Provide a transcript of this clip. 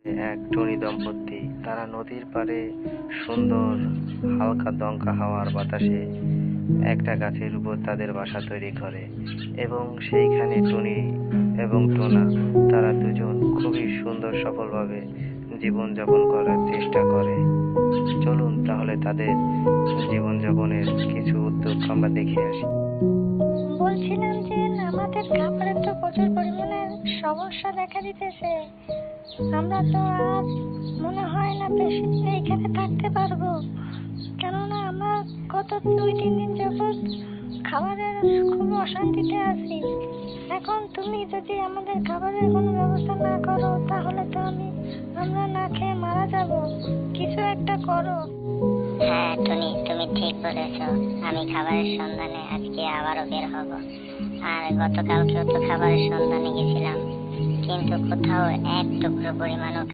এক টুনি দম্পতি তারা নদীর পাড়ে সুন্দর হালকা দমকা হাওয়ার বাতাসে একটা গাছের উপর তাদের বাসা তৈরি করে এবং সেইখানে টুনি এবং টোনা তারা দুজন খুবই সুন্দর সফলভাবে জীবনযাপন করার চেষ্টা করে। চলুন তাহলে তাদের জীবনযাপনের কিছু উদ্যোগ আমরা দেখে আসি। বলছিলাম যে আমাদের খাবারের তো প্রচুর পরিমাণে সমস্যা দেখা দিতেছে। আমরা তো আর মনে হয় না বেশি দিন এইখানে থাকতে পারবো, কেননা আমরা গত 2-3 দিন যাবৎ খাবারের খুব অশান্তিতে আছি। এখন তুমি যদি আমাদের খাবারের কোনো ব্যবস্থা না করো তাহলে তো আমরা না খেয়ে মারা যাব। কিছু একটা করো। হ্যাঁ টনি, তুমি ঠিক বলেছ। আমি খাবারের সন্ধানে আজকে আবারও বের হব। আর গতকালকেও তো খাবারের সন্ধানে গেছিলাম, কিন্তু কোথাও এক টুকরো পরিমাণও